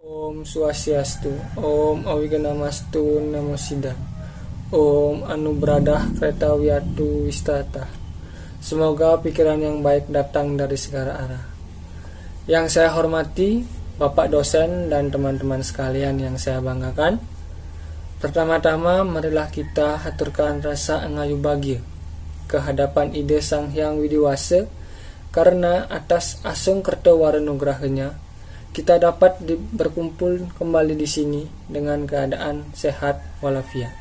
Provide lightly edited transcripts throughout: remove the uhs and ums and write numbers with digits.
Om Swastiastu, Om Awiganamastu Namo Siddhaya, Om Anubradah Kreta Wiyatu Wistata. Semoga pikiran yang baik datang dari segala arah. Yang saya hormati, Bapak dosen dan teman-teman sekalian yang saya banggakan. Pertama-tama, marilah kita haturkan rasa ngayu bahagia ke hadapan ide Sang Hyang Widiwasa, karena atas asung kerta waranugrahanya kita dapat berkumpul kembali di sini dengan keadaan sehat walafiat.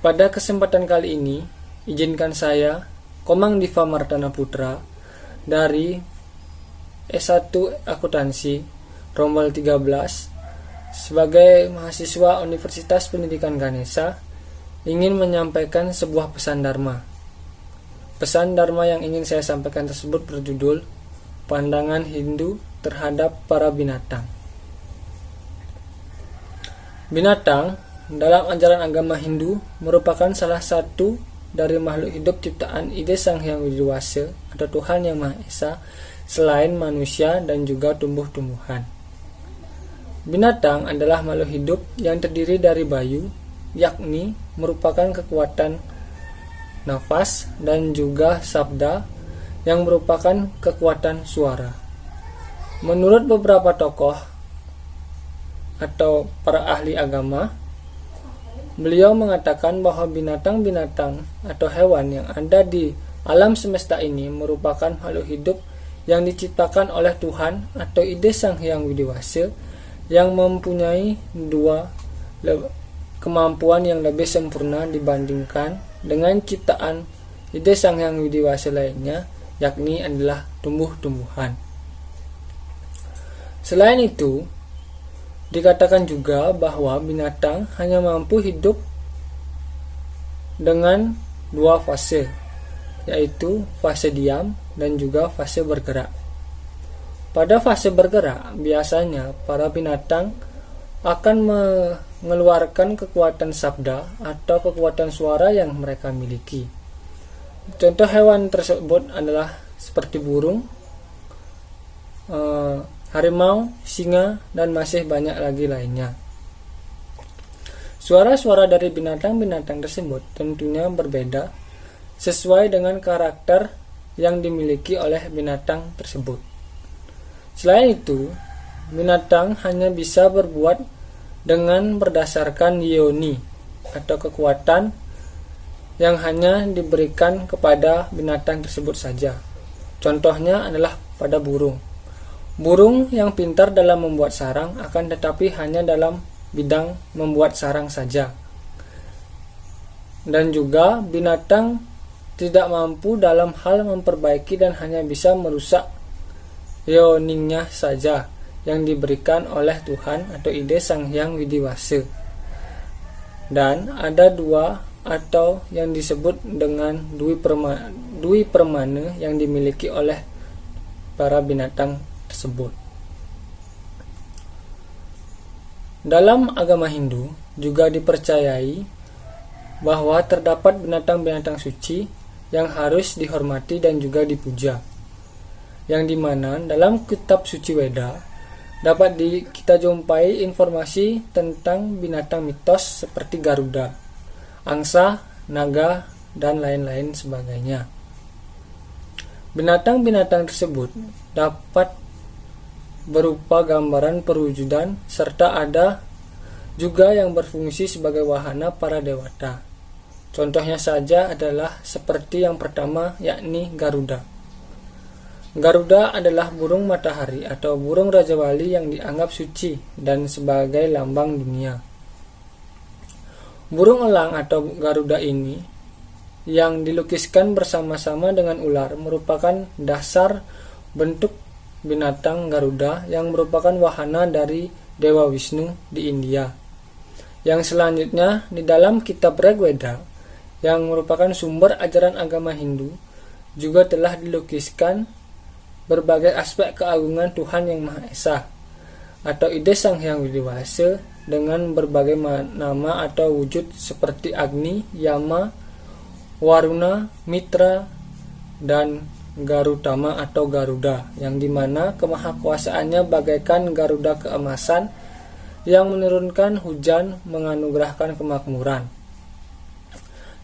Pada kesempatan kali ini, izinkan saya, Komang Diva Martana Putra, dari S1 Akuntansi, Rombel 13, sebagai mahasiswa Universitas Pendidikan Ganesha, ingin menyampaikan sebuah pesan Dharma. Pesan Dharma yang ingin saya sampaikan tersebut berjudul Pandangan Hindu terhadap para binatang. Binatang dalam ajaran agama Hindu merupakan salah satu dari makhluk hidup ciptaan ide Sang Hyang Widiwasa atau Tuhan Yang Maha Esa selain manusia dan juga tumbuh-tumbuhan. Binatang adalah makhluk hidup yang terdiri dari bayu, yakni merupakan kekuatan nafas, dan juga sabda yang merupakan kekuatan suara. Menurut beberapa tokoh atau para ahli agama, beliau mengatakan bahwa binatang-binatang atau hewan yang ada di alam semesta ini merupakan makhluk hidup yang diciptakan oleh Tuhan atau ide Sang Hyang Widiwasa yang mempunyai dua kemampuan yang lebih sempurna dibandingkan dengan ciptaan ide Sang Hyang Widiwasa lainnya, yakni adalah tumbuh-tumbuhan. Selain itu, dikatakan juga bahwa binatang hanya mampu hidup dengan dua fase, yaitu fase diam dan juga fase bergerak. Pada fase bergerak, biasanya para binatang akan mengeluarkan kekuatan sabda atau kekuatan suara yang mereka miliki. Contoh hewan tersebut adalah seperti burung, harimau, singa, dan masih banyak lagi lainnya. Suara-suara dari binatang-binatang tersebut tentunya berbeda sesuai dengan karakter yang dimiliki oleh binatang tersebut. Selain itu, binatang hanya bisa berbuat dengan berdasarkan yoni atau kekuatan yang hanya diberikan kepada binatang tersebut saja. Contohnya adalah pada burung. Burung yang pintar dalam membuat sarang akan tetapi hanya dalam bidang membuat sarang saja. Dan juga binatang tidak mampu dalam hal memperbaiki dan hanya bisa merusak yoninya saja yang diberikan oleh Tuhan atau ide Sang Hyang Widiwasa. Dan ada dua atau yang disebut dengan dwi permana yang dimiliki oleh para binatang tersebut. Dalam agama Hindu juga dipercayai bahwa terdapat binatang-binatang suci yang harus dihormati dan juga dipuja, yang dimana dalam kitab suci Weda dapat kita jumpai informasi tentang binatang mitos seperti Garuda, angsa, naga, dan lain-lain sebagainya. Binatang-binatang tersebut dapat berupa gambaran perwujudan serta ada juga yang berfungsi sebagai wahana para dewata. Contohnya saja adalah seperti yang pertama, yakni Garuda. Garuda adalah burung matahari atau burung Raja Wali yang dianggap suci dan sebagai lambang dunia. Burung elang atau Garuda ini yang dilukiskan bersama-sama dengan ular merupakan dasar bentuk binatang Garuda yang merupakan wahana dari Dewa Wisnu di India. Yang selanjutnya di dalam kitab Rigveda yang merupakan sumber ajaran agama Hindu juga telah dilukiskan berbagai aspek keagungan Tuhan Yang Maha Esa atau ide Sang Hyang Widiwasa dengan berbagai nama atau wujud seperti Agni, Yama, Waruna, Mitra, dan Garutama atau Garuda, yang dimana kemahakuasaannya bagaikan Garuda keemasan yang menurunkan hujan, menganugerahkan kemakmuran.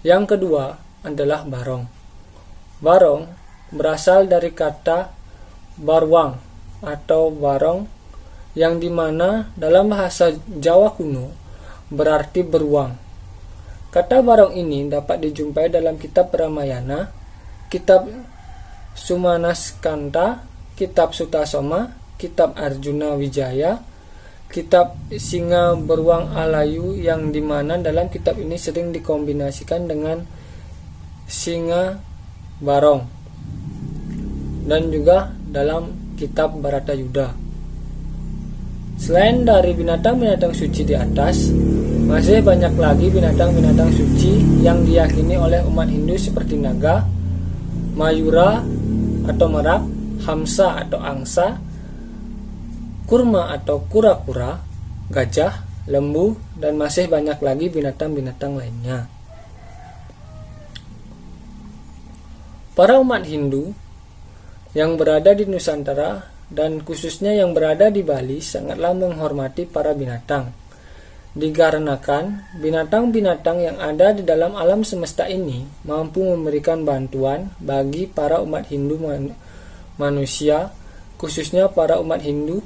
Yang kedua adalah Barong. Barong berasal dari kata Barwang atau Barong, yang dimana dalam bahasa Jawa kuno berarti beruang. Kata Barong ini dapat dijumpai dalam kitab Ramayana, kitab Sumanaskanta, kitab Sutasoma, kitab Arjuna Wijaya, kitab Singa Beruang Alayu, yang dimana dalam kitab ini sering dikombinasikan dengan Singa Barong, dan juga dalam kitab Baratayuda. Selain dari binatang-binatang suci di atas, masih banyak lagi binatang-binatang suci yang diyakini oleh umat Hindu seperti naga, mayura atau merak, hamsa atau angsa, kurma atau kura-kura, gajah, lembu, dan masih banyak lagi binatang-binatang lainnya. Para umat Hindu yang berada di Nusantara dan khususnya yang berada di Bali sangatlah menghormati para binatang, dikarenakan binatang-binatang yang ada di dalam alam semesta ini mampu memberikan bantuan bagi para umat Hindu manusia, khususnya para umat Hindu,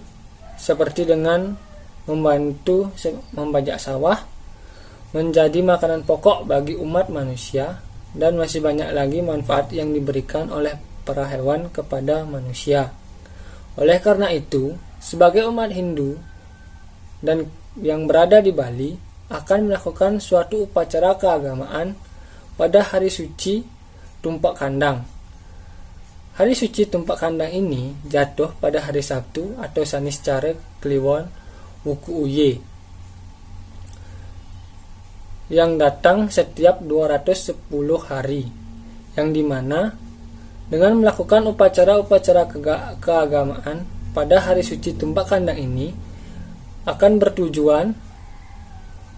seperti dengan membantu membajak sawah, menjadi makanan pokok bagi umat manusia, dan masih banyak lagi manfaat yang diberikan oleh para hewan kepada manusia. Oleh karena itu, sebagai umat Hindu dan yang berada di Bali akan melakukan suatu upacara keagamaan pada hari suci Tumpak Kandang. Hari suci Tumpak Kandang ini jatuh pada hari Sabtu atau Saniscara Kliwon Wuku Uye, yang datang setiap 210 hari, yang dimana dengan melakukan upacara-upacara keagamaan pada hari suci Tumpak Kandang ini akan bertujuan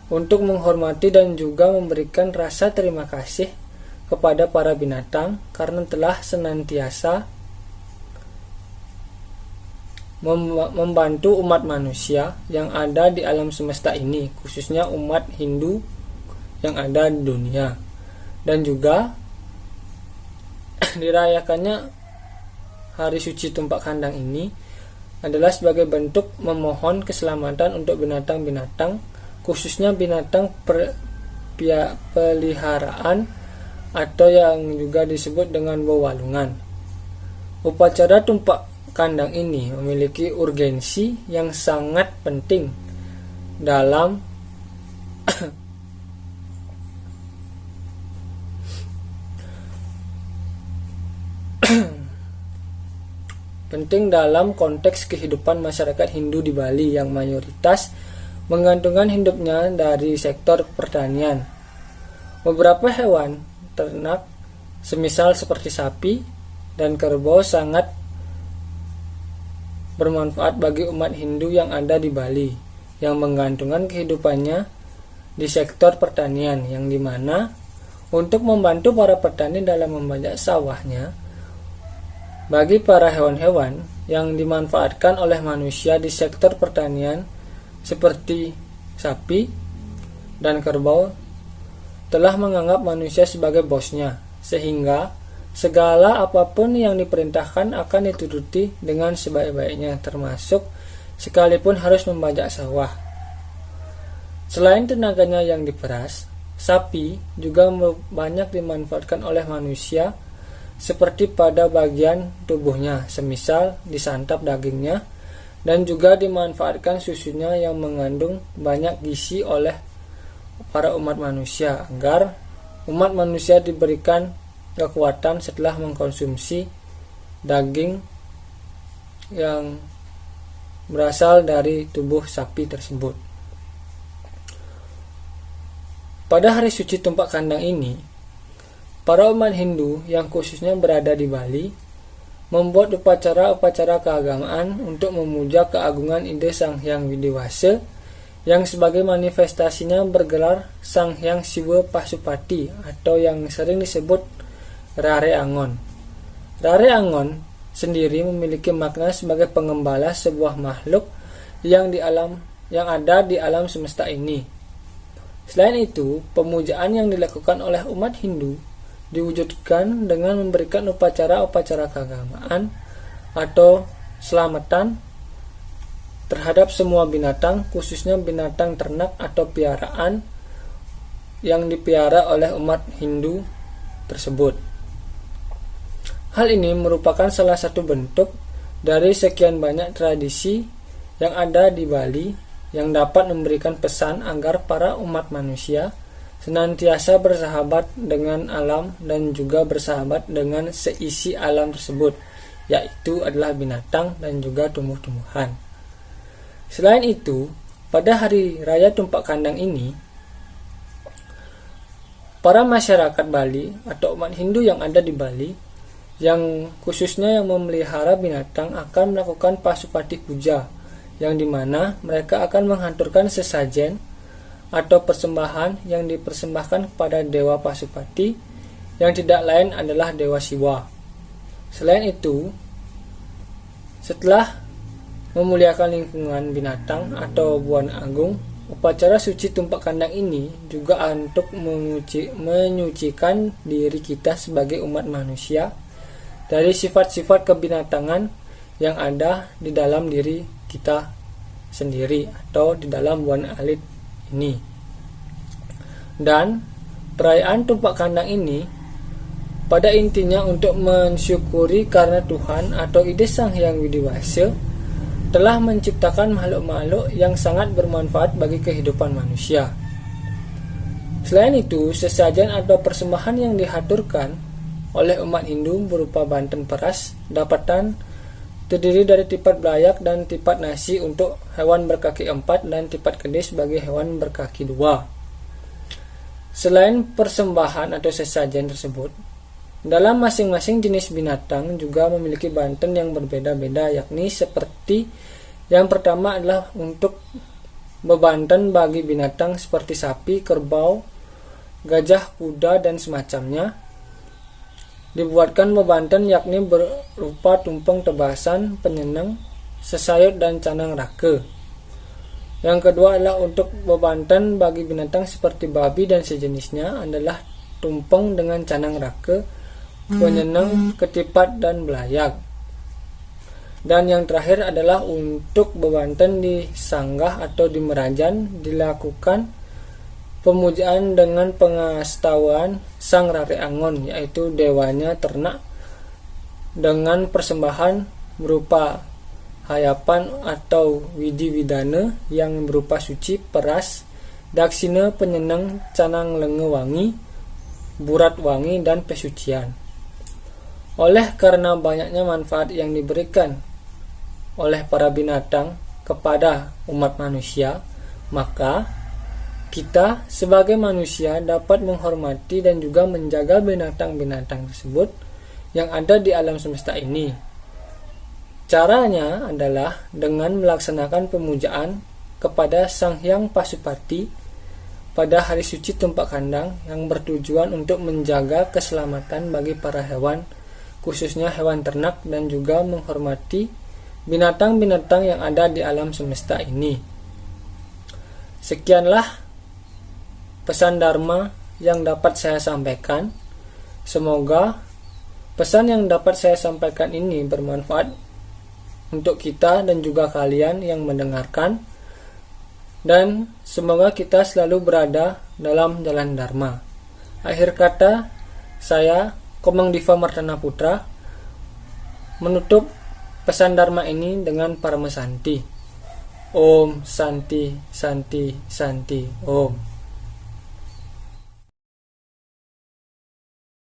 untuk menghormati dan juga memberikan rasa terima kasih kepada para binatang karena telah senantiasa membantu umat manusia yang ada di alam semesta ini, khususnya umat Hindu yang ada di dunia. Dan juga dirayakannya hari suci Tumpak Kandang ini adalah sebagai bentuk memohon keselamatan untuk binatang-binatang, khususnya binatang peliharaan atau yang juga disebut dengan wewalungan. Upacara Tumpak Kandang ini memiliki urgensi yang sangat penting dalam konteks kehidupan masyarakat Hindu di Bali yang mayoritas menggantungkan hidupnya dari sektor pertanian. Beberapa hewan ternak semisal seperti sapi dan kerbau sangat bermanfaat bagi umat Hindu yang ada di Bali yang menggantungkan kehidupannya di sektor pertanian, yang dimana untuk membantu para petani dalam membajak sawahnya, bagi para hewan-hewan yang dimanfaatkan oleh manusia di sektor pertanian seperti sapi dan kerbau telah menganggap manusia sebagai bosnya, sehingga segala apapun yang diperintahkan akan dituruti dengan sebaik-baiknya, termasuk sekalipun harus membajak sawah. Selain tenaganya yang diperas, sapi juga banyak dimanfaatkan oleh manusia seperti pada bagian tubuhnya, semisal disantap dagingnya, dan juga dimanfaatkan susunya yang mengandung banyak gizi oleh para umat manusia, agar umat manusia diberikan kekuatan setelah mengkonsumsi daging yang berasal dari tubuh sapi tersebut. Pada hari suci Tumpak Kandang ini, para umat Hindu yang khususnya berada di Bali membuat upacara-upacara keagamaan untuk memuja keagungan ide Sang Hyang Widiwasa, yang sebagai manifestasinya bergelar Sang Hyang Siwa Pasupati atau yang sering disebut Rare Angon. Rare Angon sendiri memiliki makna sebagai pengembala sebuah makhluk yang ada di alam semesta ini. Selain itu, pemujaan yang dilakukan oleh umat Hindu diwujudkan dengan memberikan upacara-upacara keagamaan atau selamatan terhadap semua binatang, khususnya binatang ternak atau piaraan yang dipiara oleh umat Hindu tersebut. Hal ini merupakan salah satu bentuk dari sekian banyak tradisi yang ada di Bali yang dapat memberikan pesan agar para umat manusia senantiasa bersahabat dengan alam dan juga bersahabat dengan seisi alam tersebut, yaitu adalah binatang dan juga tumbuh-tumbuhan. Selain itu, pada hari raya Tumpak Kandang ini, para masyarakat Bali atau umat Hindu yang ada di Bali, yang khususnya yang memelihara binatang, akan melakukan Pasupati Puja, yang dimana mereka akan menghanturkan sesajen atau persembahan yang dipersembahkan kepada Dewa Pasupati, yang tidak lain adalah Dewa Siwa. Selain itu, setelah memuliakan lingkungan binatang atau buana agung, upacara suci Tumpak Kandang ini juga untuk menyucikan diri kita sebagai umat manusia dari sifat-sifat kebinatangan yang ada di dalam diri kita sendiri atau di dalam buana alit ini. Dan perayaan Tumpak Kandang ini pada intinya untuk mensyukuri karena Tuhan atau ide Sang Hyang Widiwasa telah menciptakan makhluk-makhluk yang sangat bermanfaat bagi kehidupan manusia. Selain itu, sesajen atau persembahan yang dihaturkan oleh umat Hindu berupa banten peras dapatan terdiri dari tipat belayak dan tipat nasi untuk hewan berkaki 4 dan tipat kedis bagi hewan berkaki 2. Selain persembahan atau sesajen tersebut, dalam masing-masing jenis binatang juga memiliki banten yang berbeda-beda, yakni seperti yang pertama adalah untuk bebanten bagi binatang seperti sapi, kerbau, gajah, kuda, dan semacamnya. Dibuatkan bebanten yakni berupa tumpeng tebasan, penyenang, sesayut, dan canang raka. Yang kedua adalah untuk bebanten bagi binatang seperti babi dan sejenisnya adalah tumpeng dengan canang raka, penyenang, ketipat, dan belayak. Dan yang terakhir adalah untuk bebanten di sanggah atau di merajan dilakukan pemujaan dengan pengastauan Sang Rare Angon, yaitu dewanya ternak, dengan persembahan berupa hayapan atau widi widana yang berupa suci, peras, daksina, penyenang, canang lenge wangi, burat wangi, dan pesucian. Oleh karena banyaknya manfaat yang diberikan oleh para binatang kepada umat manusia, maka kita sebagai manusia dapat menghormati dan juga menjaga binatang-binatang tersebut yang ada di alam semesta ini. Caranya adalah dengan melaksanakan pemujaan kepada Sang Hyang Pasupati pada hari suci Tumpak Kandang yang bertujuan untuk menjaga keselamatan bagi para hewan, khususnya hewan ternak, dan juga menghormati binatang-binatang yang ada di alam semesta ini. Sekianlah pesan Dharma yang dapat saya sampaikan. Semoga pesan yang dapat saya sampaikan ini bermanfaat untuk kita dan juga kalian yang mendengarkan, dan semoga kita selalu berada dalam jalan Dharma. Akhir kata, saya Komang Diva Martana Putra menutup pesan Dharma ini dengan Parama Santi. Om Santi Santi Santi Om.